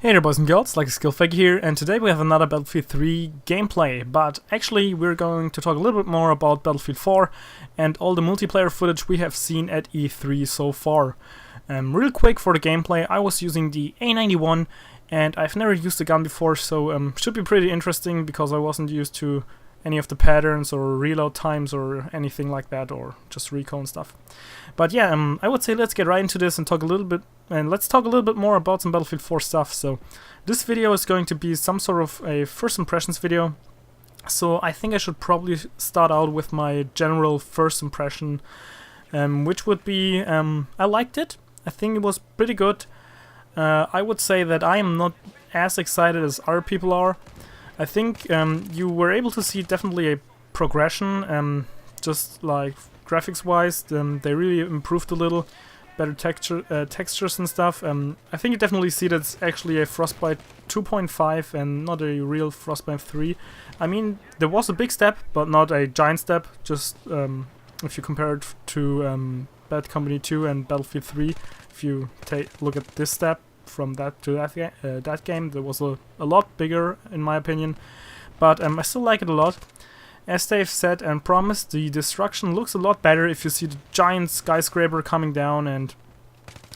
Hey there boys and girls, like a skill figure here, and today we have another Battlefield 3 gameplay, but actually we're going to talk a little bit more about Battlefield 4 and all the multiplayer footage we have seen at E3 so far. Real quick for the gameplay, I was using the A91 and I've never used the gun before, so should be pretty interesting because I wasn't used to any of the patterns or reload times or anything like that, or just recon stuff. But yeah, I would say let's get right into this and talk a little bit, and let's talk a little bit more about some Battlefield 4 stuff. So this video is going to be some sort of a first impressions video. So I think I should probably start out with my general first impression, which would be I liked it. I think it was pretty good. I would say that I am not as excited as other people are. I think you were able to see definitely a progression, just like graphics-wise. They really improved a little, better textures and stuff. I think you definitely see that it's actually a Frostbite 2.5 and not a real Frostbite 3. I mean, there was a big step, but not a giant step. Just if you compare it to Bad Company 2 and Battlefield 3, if you look at this step, from that to that game, there was a lot bigger in my opinion, but I still like it a lot. As they've said and promised, the destruction looks a lot better if you see the giant skyscraper coming down, and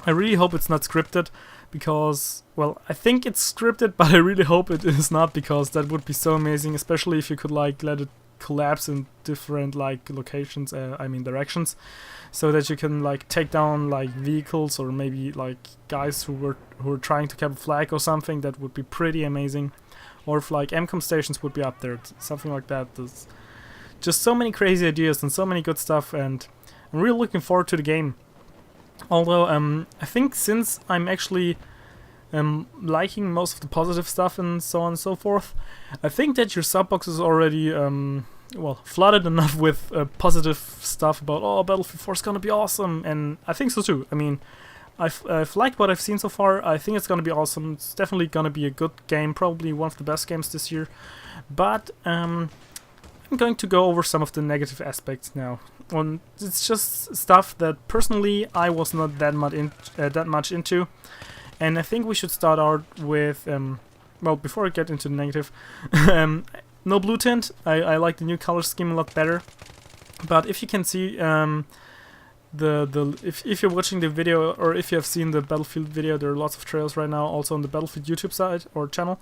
I really hope it's not scripted, because, well, I think it's scripted, but I really hope it is not, because that would be so amazing, especially if you could like let it collapse in different like locations, I mean directions, so that you can like take down like vehicles or maybe like guys who were trying to cap a flag or something. That would be pretty amazing. Or if like MCOM stations would be up there, something like that. There's just so many crazy ideas and so many good stuff, and I'm really looking forward to the game. Although I think since I'm actually liking most of the positive stuff and so on and so forth, I think that your sub box is already well, flooded enough with positive stuff about, oh, Battlefield 4 is gonna be awesome, and I think so too. I mean, I've liked what I've seen so far. I think it's gonna be awesome. It's definitely gonna be a good game, probably one of the best games this year. But I'm going to go over some of the negative aspects now. It's just stuff that personally I was not that much into, and I think we should start out with well, before I get into the negative. No blue tint. I like the new color scheme a lot better. But if you can see, if you're watching the video, or if you have seen the Battlefield video, there are lots of trails right now, also on the Battlefield YouTube side or channel,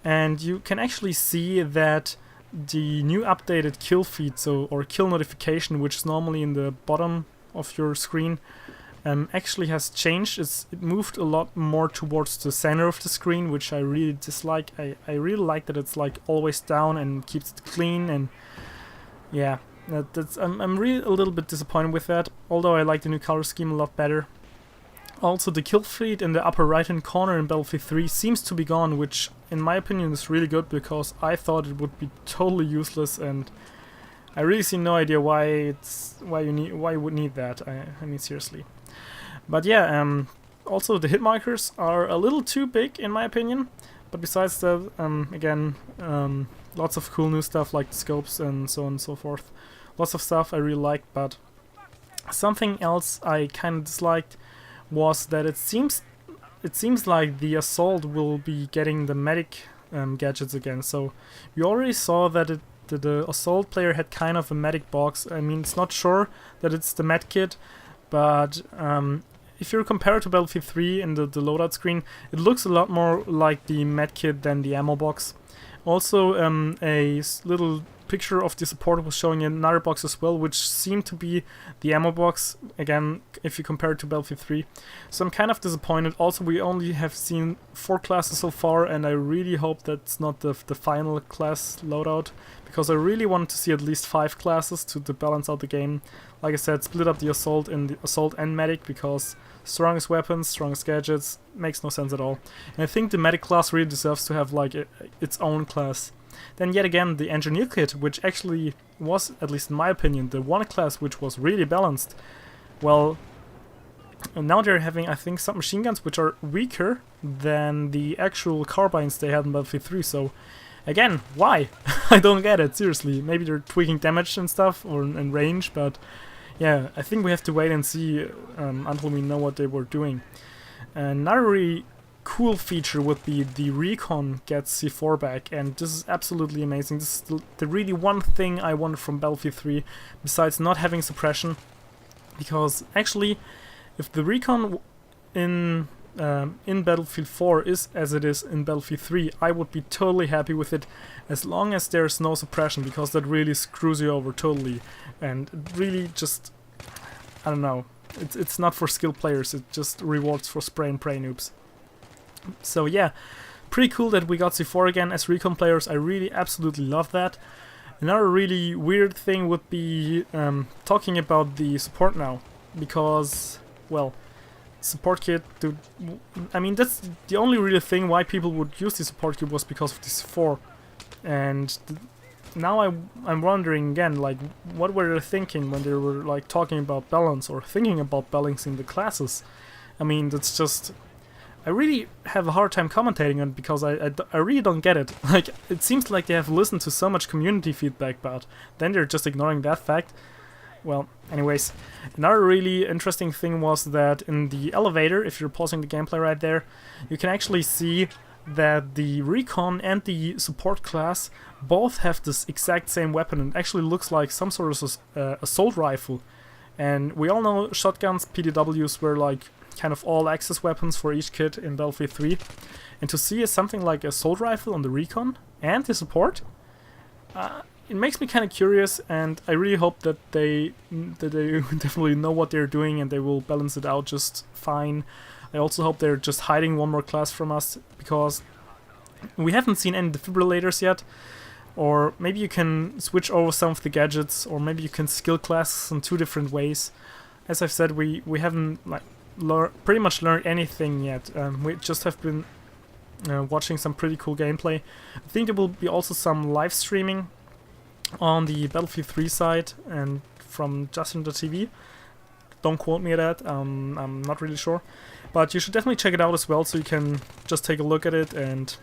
and you can actually see that the new updated kill feed, or kill notification, which is normally in the bottom of your screen, actually has changed. It moved a lot more towards the center of the screen, which I really dislike. I really like that it's like always down and keeps it clean, and yeah, I'm really a little bit disappointed with that, although I like the new color scheme a lot better. Also, the kill feed in the upper right hand corner in Battlefield 3 seems to be gone, which in my opinion is really good, because I thought it would be totally useless, and I really see no idea why you would need that. I mean, seriously. But yeah, also the hit markers are a little too big in my opinion. But besides that, again, lots of cool new stuff like the scopes and so on and so forth. Lots of stuff I really liked, but something else I kind of disliked was that it seems like the assault will be getting the medic gadgets again. So we already saw that the assault player had kind of a medic box. I mean, it's not sure that it's the med kit, but if you compare it to Battlefield 3 in the loadout screen, it looks a lot more like the medkit than the ammo box. Also, a little picture of the support was showing another box as well, which seemed to be the ammo box, again, if you compare it to Battlefield 3. So I'm kind of disappointed. Also, we only have seen 4 classes so far, and I really hope that's not the final class loadout, because I really wanted to see at least 5 classes to balance out the game. Like I said, split up the assault and medic, because strongest weapons, strongest gadgets, makes no sense at all. And I think the medic class really deserves to have like its own class. Then yet again, the engineer kit, which actually was, at least in my opinion, the one class which was really balanced. Well, now they're having, I think, some machine guns which are weaker than the actual carbines they had in Battlefield 3, so again, why? I don't get it, seriously. Maybe they're tweaking damage and stuff, or in range, but yeah, I think we have to wait and see until we know what they were doing. Another really cool feature would be the recon gets C4 back, and this is absolutely amazing. This is the really one thing I wanted from Battlefield 3, besides not having suppression, because actually, if the recon in Battlefield 4 is as it is in Battlefield 3, I would be totally happy with it, as long as there's no suppression, because that really screws you over totally, and it really just, I don't know, it's not for skilled players, it just rewards for spray and pray noobs. So yeah, pretty cool that we got C4 again. As recon players, I really absolutely love that. Another really weird thing would be talking about the support now, because, well, support kit, dude, I mean, that's the only real thing why people would use the support kit was because of the C4. And now I'm wondering again, like, what were they thinking when they were like talking about balance or thinking about balancing the classes? I mean, that's just, I really have a hard time commentating on it, because I really don't get it. Like, it seems like they have listened to so much community feedback, but then they're just ignoring that fact. Well, anyways, another really interesting thing was that in the elevator, if you're pausing the gameplay right there, you can actually see that the recon and the support class both have this exact same weapon. It actually looks like some sort of assault rifle. And we all know shotguns, PDWs were like kind of all-access weapons for each kit in Battlefield 3. And to see something like assault rifle on the recon and the support, it makes me kind of curious, and I really hope that they definitely know what they're doing and they will balance it out just fine. I also hope they're just hiding one more class from us, because we haven't seen any defibrillators yet. Or maybe you can switch over some of the gadgets, or maybe you can skill classes in 2 different ways. As I've said, we haven't like pretty much learned anything yet. We just have been watching some pretty cool gameplay. I think there will be also some live streaming on the Battlefield 3 side and from Justin.tv. Don't quote me at that, I'm not really sure. But you should definitely check it out as well, so you can just take a look at it and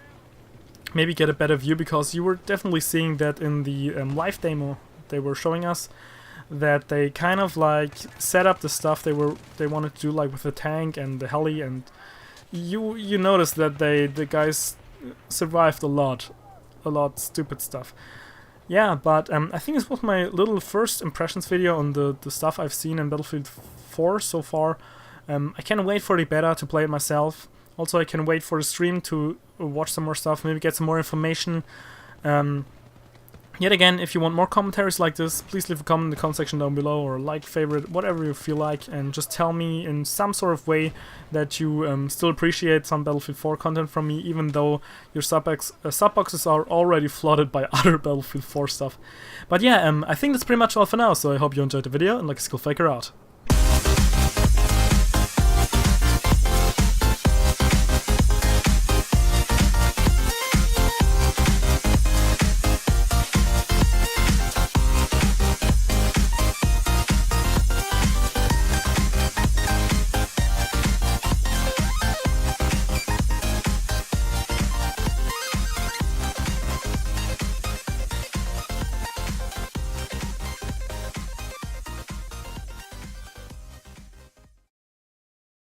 maybe get a better view, because you were definitely seeing that in the live demo they were showing us, that they kind of like set up the stuff they wanted to do, like with the tank and the heli, and you notice that the guys survived a lot stupid stuff. Yeah, but I think this was my little first impressions video on the stuff I've seen in Battlefield 4 so far. I can't wait for the beta to play it myself. Also, I can wait for the stream to watch some more stuff, maybe get some more information. Yet again, if you want more commentaries like this, please leave a comment in the comment section down below, or like, favorite, whatever you feel like, and just tell me in some sort of way that you still appreciate some Battlefield 4 content from me, even though your sub boxes are already flooded by other Battlefield 4 stuff. But yeah, I think that's pretty much all for now, so I hope you enjoyed the video, and like a skill faker out.